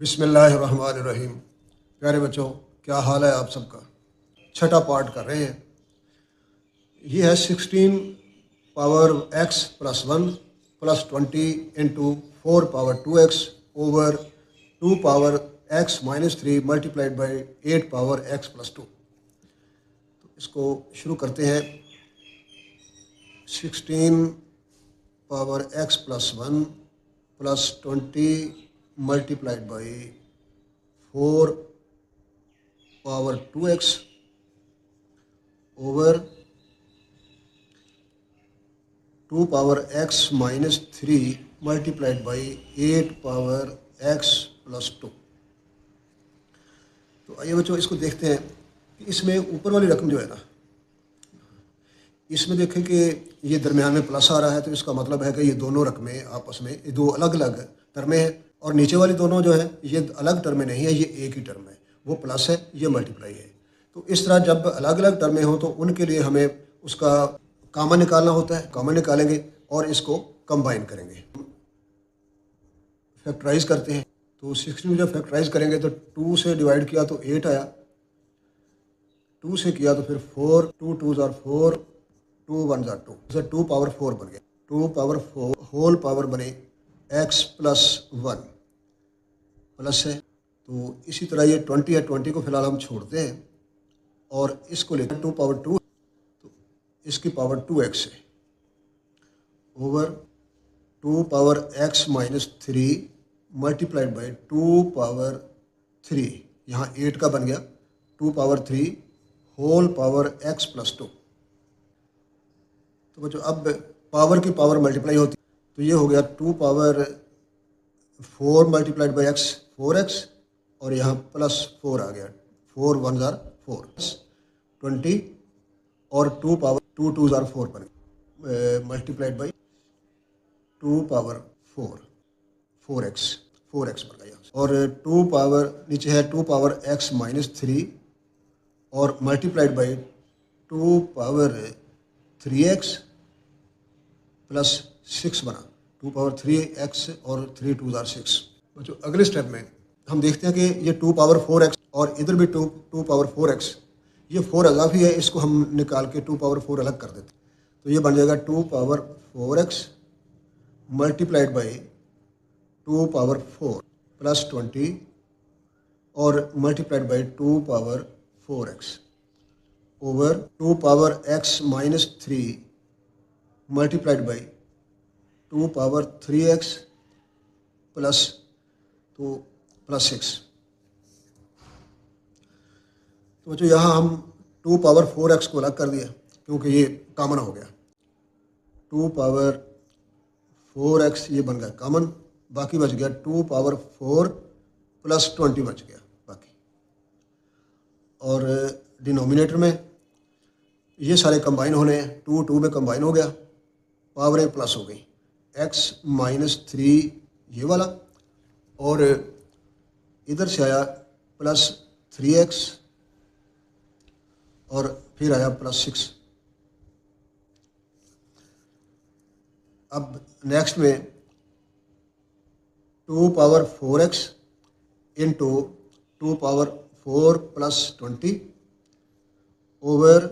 बिस्मिल्लाहिर्रहमानिर्रहीम। प्यारे बच्चों, क्या हाल है आप सबका। छठा पार्ट कर रहे हैं। ये है 16 power x plus 1 plus 20 into 4 power 2x over 2 power x minus 3 multiplied by 8 power x plus 2। तो इसको शुरू करते हैं। 16 power x plus 1 plus 20 multiplied by 4 power 2x over 2 power x minus 3 multiplied by 8 power x plus 2। तो आइए बच्चों इसको देखते हैं कि इसमें ऊपर वाली रकम जो है ना, इसमें देखें कि ये दरमियान में प्लस आ रहा है, तो इसका मतलब है कि ये दोनों रकमें आपस में ये दो अलग अलग टर्में हैं। और नीचे वाली दोनों जो है ये अलग टर्में नहीं है, ये एक ही टर्म है, वो प्लस है, ये मल्टीप्लाई है। तो इस तरह जब अलग अलग टर्में हों तो उनके लिए हमें उसका कॉमन निकालना होता है। कॉमन निकालेंगे और इसको कंबाइन करेंगे, फैक्टराइज करते हैं। तो 16 जब फैक्टराइज करेंगे तो 2 से डिवाइड किया तो 8 आया, 2 से किया तो फिर 4, 2 2 जार 4, 2 1 जार 2, तो 2 पावर 4 बन गया। 2 पावर 4 होल पावर बने x प्लस 1 प्लस है। तो इसी तरह ये 20 है, 20 को फिलहाल हम छोड़ते हैं और इसको लेकर 2 पावर 2, तो इसकी पावर 2x है over 2 power x minus 3 multiplied by 2 power 3, यहाँ 8 का बन गया 2 power 3 whole power x plus 2। तो बच्चों अब पावर की पावर मल्टीप्लाई होती, तो ये हो गया 2 power 4 multiplied by x 4x, और यहाँ प्लस 4 आ गया, 4 1 जार 4 20, और 2 पावर 2 2 जार 4 बन गया मल्टीप्लाइड बाई 2 पावर 4 4x बन गया। और 2 पावर नीचे है 2 पावर x माइनस 3 और multiplied by 2 power 3x plus 6 बना, 2 पावर 3x और 3 2 जार 6। बच्चों अगले स्टेप में हम देखते हैं कि ये 2 पावर 4x और इधर भी 2 पावर 4x, ये 4 अजाफी है, इसको हम निकाल के 2 पावर 4 अलग कर देते हैं। तो ये बन जाएगा 2 power 4x multiplied by 2 power 4 plus 20 और multiplied by 2 power 4x over 2 power x minus 3 multiplied by 2 power 3x plus 6। तो बच्चों यहाँ हम 2 पावर 4x को अलग कर दिया क्योंकि ये कॉमन हो गया। 2 पावर 4x ये बन गया कॉमन, बाकी बच गया 2 पावर 4 प्लस 20 बच गया बाकी। और डिनोमिनेटर में ये सारे कंबाइन होने हैं, 2 2 में कंबाइन हो गया, पावरें प्लस हो गई, x माइनस 3 ये वाला, और इधर से आया प्लस 3x और फिर आया प्लस 6। अब नेक्स्ट में 2 power 4x into 2 power 4 plus 20 over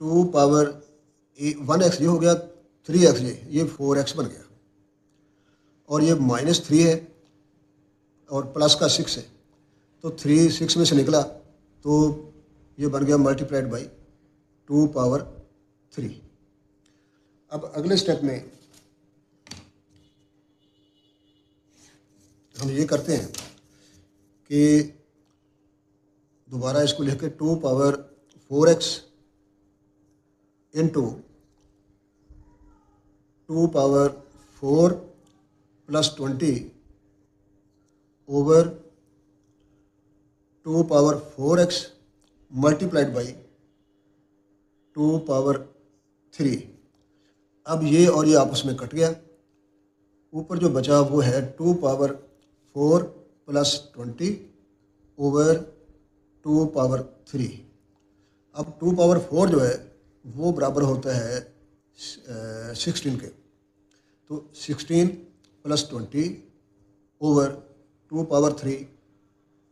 2 power 1x ये हो गया, 3x ये 4x बन गया, और ये माइनस 3 है और प्लस का 6 है, तो 3 6 में से निकला तो ये बन गया मल्टीप्लाइड बाई 2 पावर 3। अब अगले स्टेप में हम ये करते हैं कि दोबारा इसको लिख के 2 power 4x into 2 power 4 plus 20 over 2 power 4x multiplied by 2 power 3। अब ये और ये आपस में कट गया, ऊपर जो बचा वो है 2 पावर 4 प्लस 20 ओवर 2 पावर 3। अब 2 पावर 4 जो है वो बराबर होता है 16 के, तो 16 प्लस 20 ओवर 2 पावर 3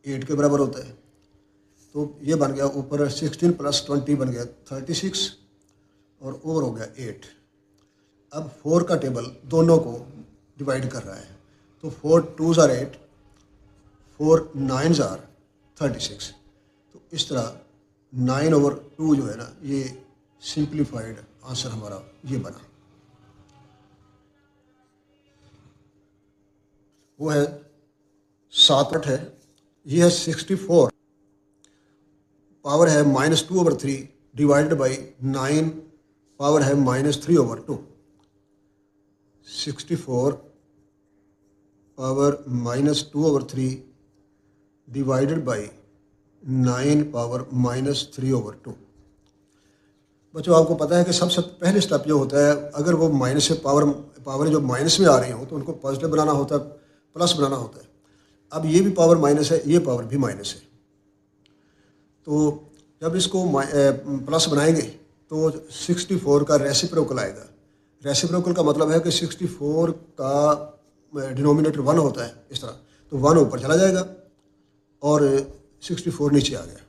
8 के बराबर होता है। तो ये बन गया ऊपर 16 प्लस 20 बन गया 36 और ओवर हो गया 8। अब 4 का टेबल दोनों को डिवाइड कर रहा है, तो 4 2s are 8, 4 9s are 36। तो इस तरह 9/2 जो है ना, ये सिंप्लीफाइड आंसर हमारा ये बना। वो है 7/8 है, ये है 64 पावर है -2/3 डिवाइडेड बाई 9 पावर है -3/2। 64 पावर -2/3 डिवाइडेड बाई 9 पावर -3/2। बच्चों आपको पता है कि सबसे पहले स्टेप जो होता है, अगर वो माइनस से पावर जो माइनस में आ रही हो तो उनको पॉजिटिव बनाना होता है, प्लस बनाना होता है। अब ये भी पावर माइनस है, ये पावर भी माइनस है, तो जब इसको प्लस बनाएंगे तो 64 का रेसिप्रोकल आएगा। रेसिप्रोकल का मतलब है कि 64 का डिनोमिनेटर 1 होता है, इस तरह, तो 1 ऊपर चला जाएगा और 64 नीचे आ गया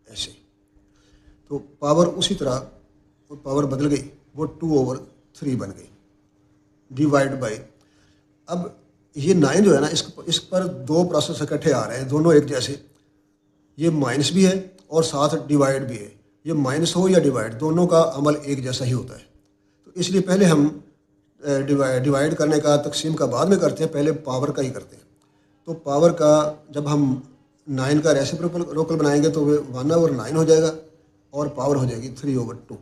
ऐसे। तो पावर उसी तरह पावर बदल गई, वो 2/3 बन गई डिवाइड बाई। अब ये 9 जो है ना, इस पर दो प्रोसेस इकट्ठे आ रहे हैं, दोनों एक जैसे। ये माइनस भी है और साथ डिवाइड भी है। ये माइनस हो या डिवाइड, दोनों का अमल एक जैसा ही होता है। तो इसलिए पहले हम डिवाइड करने का, तकसीम का बाद में करते हैं, पहले पावर का ही करते हैं। तो पावर का जब हम 9 का रेसिप्रोकल बनाएंगे तो 1/9 हो जाएगा और पावर हो जाएगी 3/2।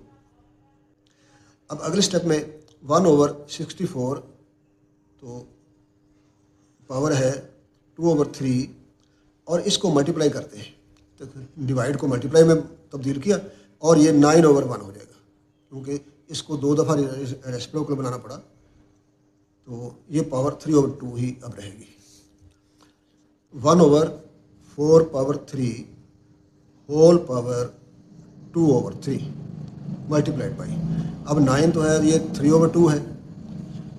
अब अगले स्टेप में 1/64, तो पावर है 2/3 और इसको मल्टीप्लाई करते हैं, तो डिवाइड को मल्टीप्लाई में तब्दील किया और ये 9/1 हो जाएगा, क्योंकि इसको 2 दफ़ा रेसिप्रोकल बनाना पड़ा। तो ये पावर 3/2 ही अब रहेगी। 1/4 power 3 whole power 2/3 multiplied by. अब 9 तो है, ये 3/2 है,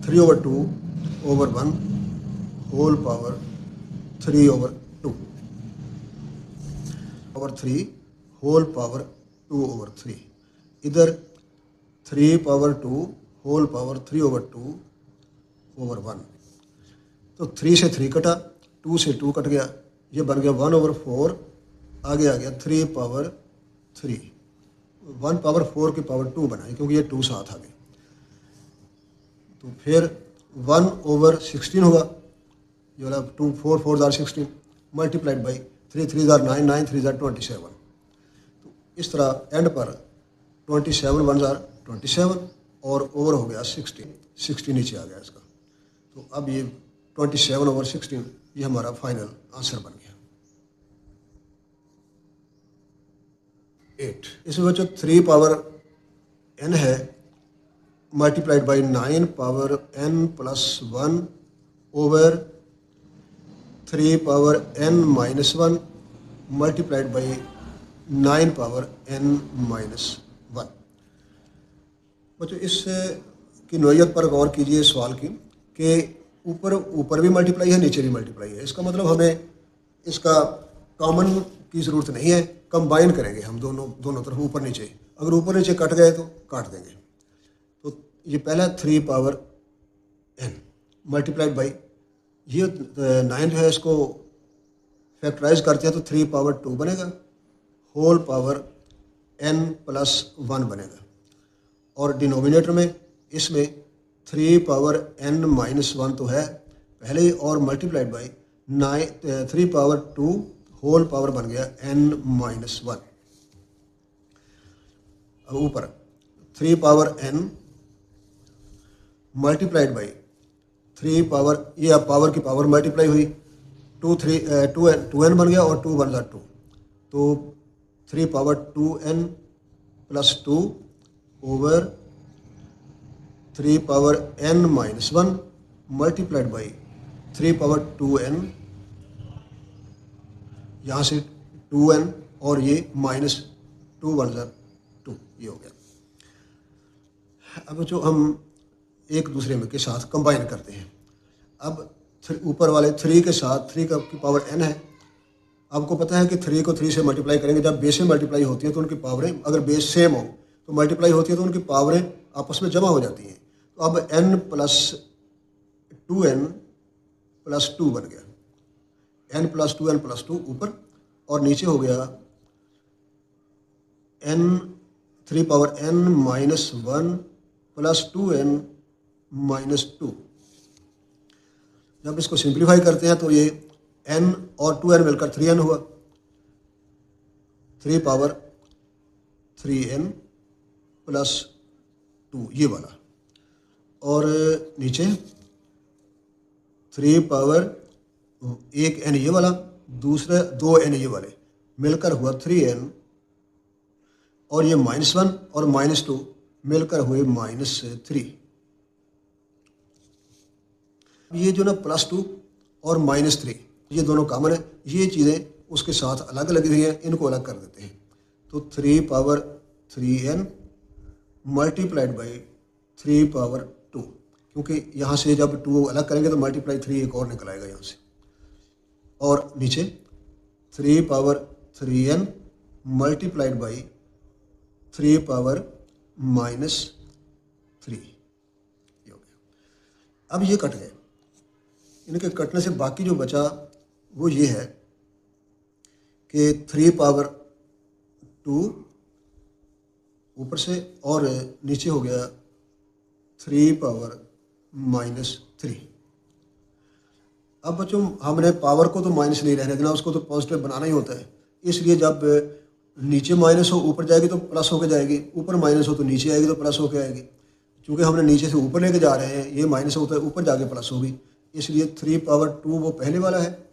3/2/1 whole power 3/2 power 3 whole power 2/3। इधर 3/2 होल पावर 3/2/1। तो 3 से 3 कटा, 2 से 2 कट गया, ये बन गया 1/4, आगे आ गया 3/3। 1/4 की पावर 2 बनाई, क्योंकि ये 2 साथ आ गए। तो फिर 1/16 होगा, ये वाला 2 4 4 are 16 multiplied by 3 3 are 9 9 3 are 27। तो इस तरह एंड पर 27 1 are 27 और ओवर हो गया 60 नीचे आ गया इसका। तो अब ये 27/16 ये हमारा फाइनल आंसर बन गया। 8 इसमें बच्चों 3 पावर n है multiplied by 9 power n plus 1 over 3 power n minus 1 multiplied by 9 power n minus 1। बच्चों इस की नोयत पर गौर कीजिए सवाल की कि ऊपर भी मल्टीप्लाई है, नीचे भी मल्टीप्लाई है। इसका मतलब हमें इसका कॉमन की ज़रूरत नहीं है, कंबाइन करेंगे हम दोनों तरफ ऊपर नीचे। अगर ऊपर नीचे कट गए तो काट देंगे। तो ये पहला 3 पावर n मल्टीप्लाइड बाई ये 9 जो है, इसको फैक्टराइज करते हैं तो 3 पावर 2 बनेगा, होल पावर n प्लस 1 बनेगा। और डिनोमिनेटर में इसमें 3 पावर n माइनस 1 तो है पहले ही, और multiplied by 3 power 2 whole power बन गया n माइनस 1। अब ऊपर 3 power n multiplied by 3 power, ये अब पावर की पावर मल्टीप्लाई हुई, 2n बन गया और 2 1 2, तो 3 power 2n plus 2 over 3 power n minus 1 multiplied by 3 power 2n, यहाँ से 2n और ये माइनस 2 1 2, ये हो गया। अब जो हम एक दूसरे में के साथ कंबाइन करते हैं, अब ऊपर वाले 3 के साथ 3 की पावर n है। आपको पता है कि 3 को 3 से मल्टीप्लाई करेंगे, जब बेसें मल्टीप्लाई होती हैं तो उनकी पावरें, अगर बेस सेम हो तो मल्टीप्लाई होती है तो उनकी पावरें आपस में जमा हो जाती हैं। तो अब n प्लस 2n प्लस 2 बन गया, n प्लस 2n प्लस 2 ऊपर, और नीचे हो गया n 3 power n minus 1 plus 2n minus 2। जब इसको सिंप्लीफाई करते हैं तो ये n और 2n मिलकर 3n हुआ, 3 पावर 3n प्लस 2 ये वाला, और नीचे 3 पावर एक n ये वाला, दूसरे 2n ये वाले मिलकर हुआ 3n, और ये -1 और -2 मिलकर हुए -3। ये जो ना +2 और -3 ये दोनों कॉमन है, ये चीज़ें उसके साथ अलग लगी हुई हैं, इनको अलग कर देते हैं। तो 3 power 3n multiplied by 3 power 2, क्योंकि यहाँ से जब 2 अलग करेंगे तो मल्टीप्लाई 3 एक और निकल आएगा यहाँ से, और नीचे 3 power 3n multiplied by 3 power -3 ये हो गया। अब ये कट गए, इनके कटने से बाकी जो बचा वो ये है कि 3 पावर 2 ऊपर से, और नीचे हो गया 3 पावर -3। अब बच्चों हमने पावर को तो माइनस नहीं रहने देना, उसको तो पॉजिटिव बनाना ही होता है, इसलिए जब नीचे माइनस हो ऊपर जाएगी तो प्लस होके जाएगी, ऊपर माइनस हो तो नीचे आएगी तो प्लस होके आएगी। क्योंकि हमने नीचे से ऊपर लेके जा रहे हैं, ये माइनस होता है ऊपर जाके प्लस होगी, इसलिए 3 पावर 2 वो पहले वाला है,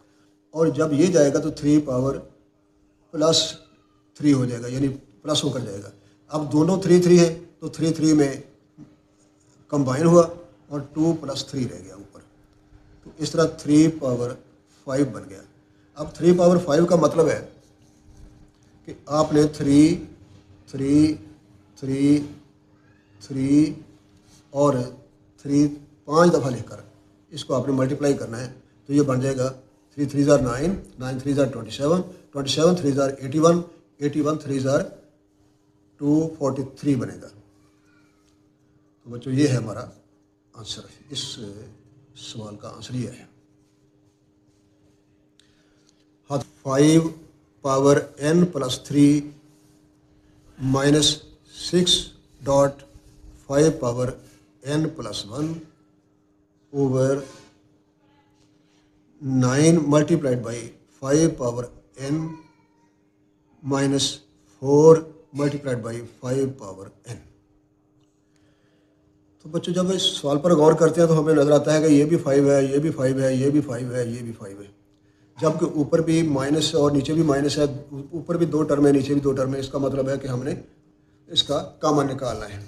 और जब ये जाएगा तो 3 पावर +3 हो जाएगा, यानी प्लस होकर जाएगा। अब दोनों 3 3 है तो 3 3 में कंबाइन हुआ और 2 + 3 रह गया ऊपर, तो इस तरह 3 पावर 5 बन गया। अब 3 पावर 5 का मतलब है कि आपने 3 3 3 3 और 3 5 दफ़ा लेकर इसको आपने मल्टीप्लाई करना है, तो ये बन जाएगा 3 3 ज़ार 9, 9 3 ज़ार 27, 27 3 ज़ार 81, 81 3 ज़ार 243 बनेगा। तो बच्चों ये है हमारा आंसर, इस सवाल का आंसर ये है। हाँ, 5 power n plus 3 minus 6.5 power n plus 1 over 9 multiplied by 5 power n minus 4 multiplied by 5 power n। तो बच्चों जब इस सवाल पर गौर करते हैं तो हमें नज़र आता है कि ये भी 5 है, ये भी 5 है, ये भी 5 है, ये भी 5 है, जबकि ऊपर भी माइनस और नीचे भी माइनस है, ऊपर भी 2 टर्म है, नीचे भी 2 टर्म है। इसका मतलब है कि हमने इसका कॉमन निकालना है।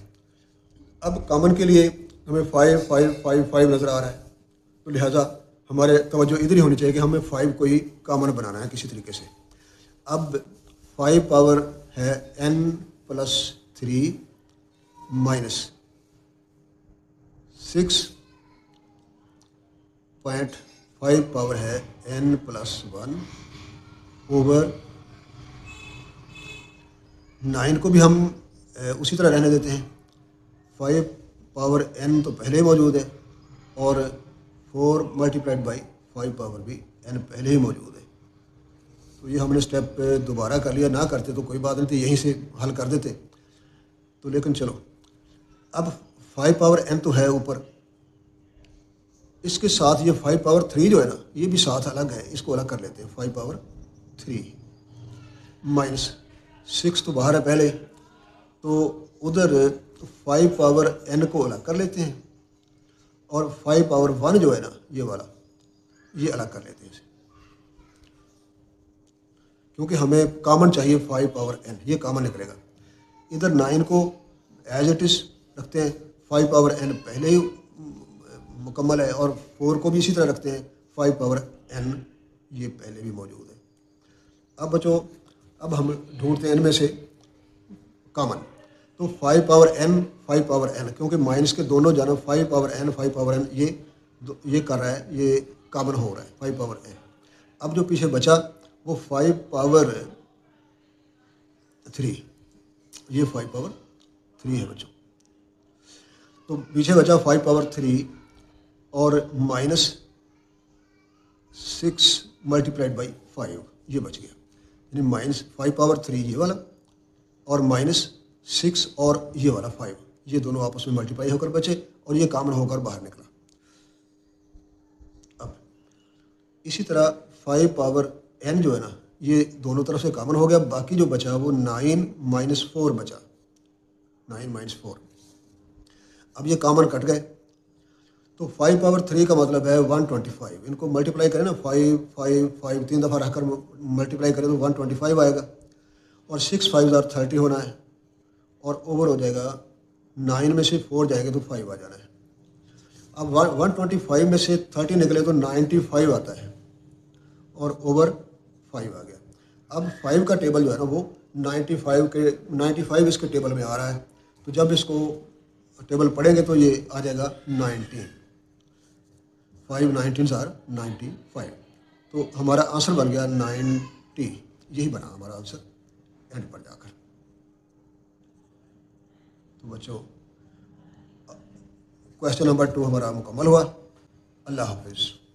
अब कॉमन के लिए हमें 5 5 5 5 नज़र आ रहा है, तो लिहाजा हमारे तवज्जो इधर ही होनी चाहिए कि हमें 5 को ही कॉमन बनाना है किसी तरीके से। अब 5 पावर है n प्लस 3 माइनस 6.5 पावर है n प्लस 1 ओवर 9 को भी हम उसी तरह रहने देते हैं। 5 पावर n तो पहले ही मौजूद है, और 4 मल्टीप्लाइड बाई 5 पावर भी n पहले ही मौजूद है। तो ये हमने स्टेप दोबारा कर लिया, ना करते तो कोई बात नहीं थी, यहीं से हल कर देते। तो लेकिन चलो, अब 5 पावर n तो है ऊपर, इसके साथ ये 5 पावर 3 जो है ना, ये भी साथ अलग है, इसको अलग कर लेते हैं। 5 पावर 3 माइनस 6 तो बाहर है पहले, तो उधर 5 पावर n को अलग कर लेते हैं, और 5 पावर 1 जो है ना ये वाला, ये अलग कर लेते हैं इसे, क्योंकि हमें कॉमन चाहिए 5 पावर n, ये कॉमन निकलेगा। इधर 9 को एज इट इज़ रखते हैं, 5 पावर n पहले ही मुकम्मल है, और 4 को भी इसी तरह रखते हैं, 5 पावर n ये पहले भी मौजूद है। अब बच्चों, अब हम ढूंढते हैं इनमें से कॉमन। तो 5 पावर n 5 पावर n, क्योंकि माइनस के दोनों जानब 5 पावर n 5 पावर n ये कर रहा है, ये कॉमन हो रहा है 5 पावर n। अब जो पीछे बचा वो 5 पावर 3, ये 5 पावर 3 है बच्चों। तो पीछे बचा 5 पावर 3 और -6 मल्टीप्लाइड बाई 5, ये बच गया। यानी -5 पावर 3 ये वाला और -6 और ये वाला 5, ये दोनों आपस में मल्टीप्लाई होकर बचे और ये कॉमन होकर बाहर निकला। अब इसी तरह 5 पावर n जो है ना, ये दोनों तरफ से कॉमन हो गया। बाकी जो बचा वो 9 - 4 बचा, 9 - 4। अब ये कॉमन कट गए तो 5 पावर 3 का मतलब है 125। इनको मल्टीप्लाई करें ना, 5 5 5 3 दफ़ा रखकर मल्टीप्लाई करें तो 125 आएगा और 6 5 30 होना है और ओवर हो जाएगा। 9 में से 4 जाएंगे तो 5 आ जाना है। अब 125 में से 30 निकले तो 95 आता है और ओवर 5 आ गया। अब 5 का टेबल जो है ना वो 95 इसके टेबल में आ रहा है। तो जब इसको टेबल पढ़ेंगे तो ये आ जाएगा 19, 5 19s आर 95। तो हमारा आंसर बन गया 90, यही बना हमारा आंसर एंड पर जाकर। तो बच्चों क्वेश्चन नंबर 2 हमारा मुकम्मल हुआ। अल्लाह हाफिज़।